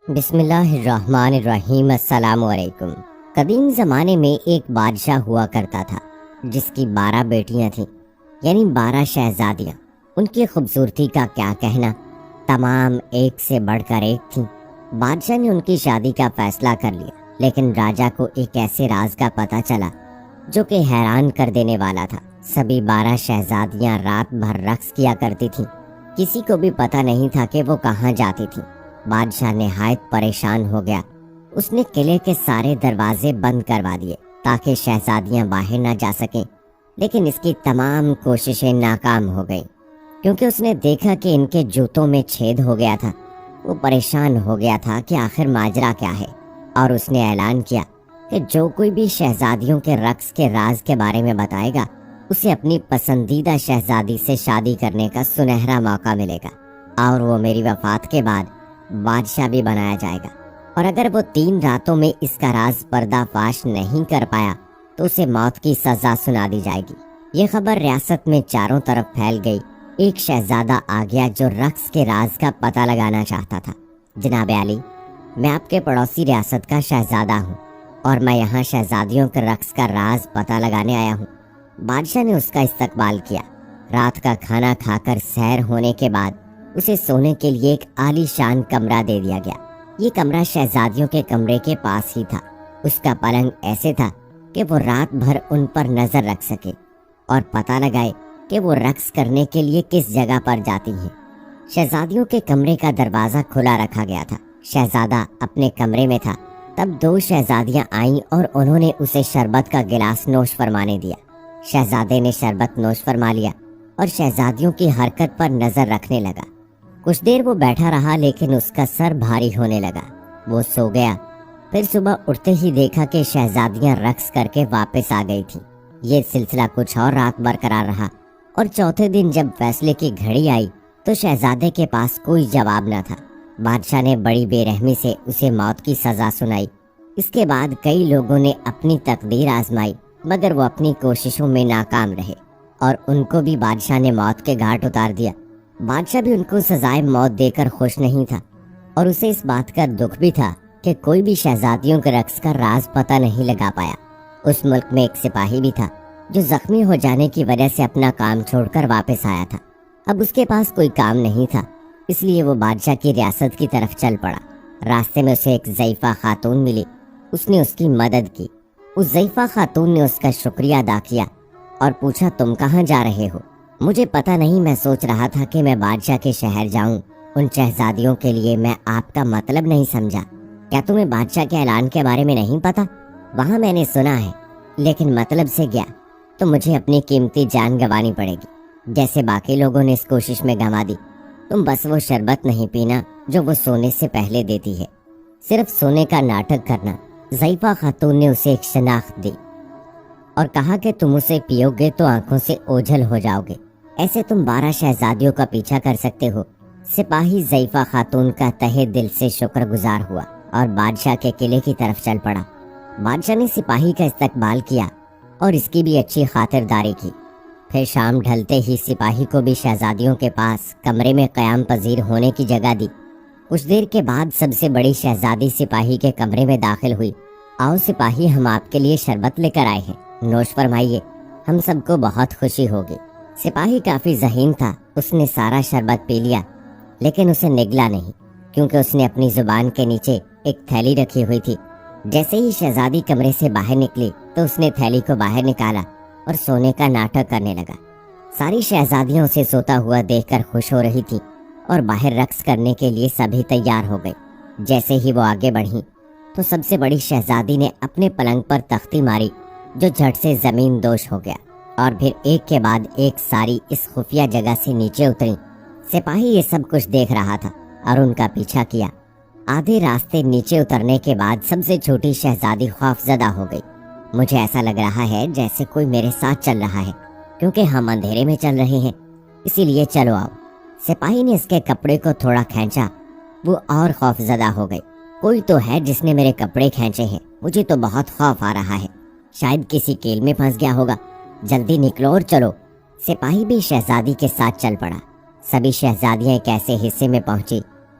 بسم اللہ الرحمن الرحیم۔ السلام علیکم۔ قدیم زمانے میں ایک بادشاہ ہوا کرتا تھا جس کی 12 بیٹیاں تھیں، یعنی 12 شہزادیاں۔ ان کی خوبصورتی کا کیا کہنا، تمام ایک سے بڑھ کر ایک تھیں۔ بادشاہ نے ان کی شادی کا فیصلہ کر لیا، لیکن راجا کو ایک ایسے راز کا پتہ چلا جو کہ حیران کر دینے والا تھا۔ سبھی 12 شہزادیاں رات بھر رقص کیا کرتی تھیں، کسی کو بھی پتہ نہیں تھا کہ وہ کہاں جاتی تھیں۔ بادشاہ نہایت پریشان ہو گیا۔ اس نے قلعے کے سارے دروازے بند کروا دیے تاکہ شہزادیاں باہر نہ جا سکیں، لیکن اس کی تمام کوششیں ناکام ہو گئیں، کیونکہ اس نے دیکھا کہ ان کے جوتوں میں چھید ہو گیا تھا۔ وہ پریشان ہو گیا تھا کہ آخر ماجرا کیا ہے، اور اس نے اعلان کیا کہ جو کوئی بھی شہزادیوں کے رقص کے راز کے بارے میں بتائے گا، اسے اپنی پسندیدہ شہزادی سے شادی کرنے کا سنہرا موقع ملے گا، اور وہ میری وفات کے بعد بادشاہ بھی بنایا جائے گا، اور اگر وہ 3 راتوں میں اس کا راز پردہ فاش نہیں کر پایا تو اسے موت کی سزا سنا دی جائے گی۔ یہ خبر ریاست میں چاروں طرف پھیل گئی۔ ایک شہزادہ آ گیا جو رقص کے راز کا پتہ لگانا چاہتا تھا۔ جناب علی، میں آپ کے پڑوسی ریاست کا شہزادہ ہوں، اور میں یہاں شہزادیوں کے رقص کا راز پتہ لگانے آیا ہوں۔ بادشاہ نے اس کا استقبال کیا۔ رات کا کھانا کھا کر سحر ہونے کے بعد اسے سونے کے لیے ایک عالی شان کمرہ دے دیا گیا۔ یہ کمرہ شہزادیوں کے کمرے کے پاس ہی تھا۔ اس کا پلنگ ایسے تھا کہ وہ رات بھر ان پر نظر رکھ سکے اور پتہ لگائے کہ وہ رقص کرنے کے لیے کس جگہ پر جاتی ہیں۔ شہزادیوں کے کمرے کا دروازہ کھلا رکھا گیا تھا۔ شہزادہ اپنے کمرے میں تھا، تب 2 شہزادیاں آئیں اور انہوں نے اسے شربت کا گلاس نوش فرمانے دیا۔ شہزادے نے شربت نوش فرما لیا اور شہزادیوں کی حرکت پر نظر رکھنے لگا۔ کچھ دیر وہ بیٹھا رہا، لیکن اس کا سر بھاری ہونے لگا۔ وہ سو گیا۔ پھر صبح اٹھتے ہی دیکھا کہ شہزادیاں رقص کر کے واپس آ گئی تھیں۔ یہ سلسلہ کچھ اور رات برقرار رہا، اور چوتھے دن جب فیصلے کی گھڑی آئی تو شہزادے کے پاس کوئی جواب نہ تھا۔ بادشاہ نے بڑی بے رحمی سے اسے موت کی سزا سنائی۔ اس کے بعد کئی لوگوں نے اپنی تقدیر آزمائی، مگر وہ اپنی کوششوں میں ناکام رہے، اور ان کو بھی بادشاہ نے موت کے گھاٹ اتار دیا۔ بادشاہ بھی ان کو سزائے موت دے کر خوش نہیں تھا، اور اسے اس بات کا دکھ بھی تھا کہ کوئی بھی شہزادیوں کے رقص کا راز پتہ نہیں لگا پایا۔ اس ملک میں ایک سپاہی بھی تھا جو زخمی ہو جانے کی وجہ سے اپنا کام چھوڑ کر واپس آیا تھا۔ اب اس کے پاس کوئی کام نہیں تھا، اس لیے وہ بادشاہ کی ریاست کی طرف چل پڑا۔ راستے میں اسے ایک ضعیفہ خاتون ملی۔ اس نے اس کی مدد کی۔ اس ضعیفہ خاتون نے اس کا شکریہ ادا کیا اور پوچھا، تم کہاں جا رہے ہو؟ مجھے پتہ نہیں، میں سوچ رہا تھا کہ میں بادشاہ کے شہر جاؤں ان شہزادیوں کے لیے۔ میں آپ کا مطلب نہیں سمجھا۔ کیا تمہیں بادشاہ کے اعلان کے بارے میں نہیں پتہ؟ وہاں میں نے سنا ہے، لیکن مطلب سے گیا تو مجھے اپنی قیمتی جان گنوانی پڑے گی، جیسے باقی لوگوں نے اس کوشش میں گنوا دی۔ تم بس وہ شربت نہیں پینا جو وہ سونے سے پہلے دیتی ہے، صرف سونے کا ناٹک کرنا۔ ضعیفہ خاتون نے اسے ایک شناخت دی اور کہا کہ تم اسے پیو گے تو آنکھوں سے اوجھل ہو جاؤ گے، ایسے تم 12 شہزادیوں کا پیچھا کر سکتے ہو۔ سپاہی ضعیفہ خاتون کا تہہ دل سے شکر گزار ہوا اور بادشاہ کے قلعے کی طرف چل پڑا۔ بادشاہ نے سپاہی کا استقبال کیا اور اس کی بھی اچھی خاطرداری کی۔ پھر شام ڈھلتے ہی سپاہی کو بھی شہزادیوں کے پاس کمرے میں قیام پذیر ہونے کی جگہ دی۔ کچھ دیر کے بعد سب سے بڑی شہزادی سپاہی کے کمرے میں داخل ہوئی۔ آؤ سپاہی، ہم آپ کے لیے شربت لے کر آئے ہیں، نوش فرمائیے، ہم سب کو بہت خوشی ہوگی۔ سپاہی کافی ذہین تھا، اس نے سارا شربت پی لیا، لیکن اسے نگلا نہیں، کیونکہ اس نے اپنی زبان کے نیچے ایک تھیلی رکھی ہوئی تھی۔ جیسے ہی شہزادی کمرے سے باہر نکلی تو اس نے تھیلی کو باہر نکالا اور سونے کا ناٹک کرنے لگا۔ ساری شہزادیاں اسے سوتا ہوا دیکھ کر خوش ہو رہی تھیں اور باہر رقص کرنے کے لیے سبھی تیار ہو گئے۔ جیسے ہی وہ آگے بڑھیں تو سب سے بڑی شہزادی نے اپنے پلنگ پر تختی ماری، جو جھٹ سے زمین دوش ہو گیا، اور پھر ایک کے بعد ایک ساری اس خفیہ جگہ سے نیچے اتری۔ سپاہی یہ سب کچھ دیکھ رہا تھا اور ان کا پیچھا کیا۔ آدھے راستے نیچے اترنے کے بعد سب سے چھوٹی شہزادی خوف زدہ ہو گئی۔ مجھے ایسا لگ رہا ہے جیسے کوئی میرے ساتھ چل رہا ہے، کیونکہ ہم اندھیرے میں چل رہے ہیں، اسی لیے چلو آؤ۔ سپاہی نے اس کے کپڑے کو تھوڑا کھینچا، وہ اور خوف زدہ ہو گئی۔ کوئی تو ہے جس نے میرے کپڑے کھینچے ہیں، مجھے تو بہت خوف آ رہا ہے، شاید کسی کیل میں پھنس گیا ہوگا، جلدی نکلو اور چلو۔ سپاہی بھی شہزادی کے ساتھ چل پڑا۔ سبھی شہزادیاں ایک ایسے حصے میں پہنچی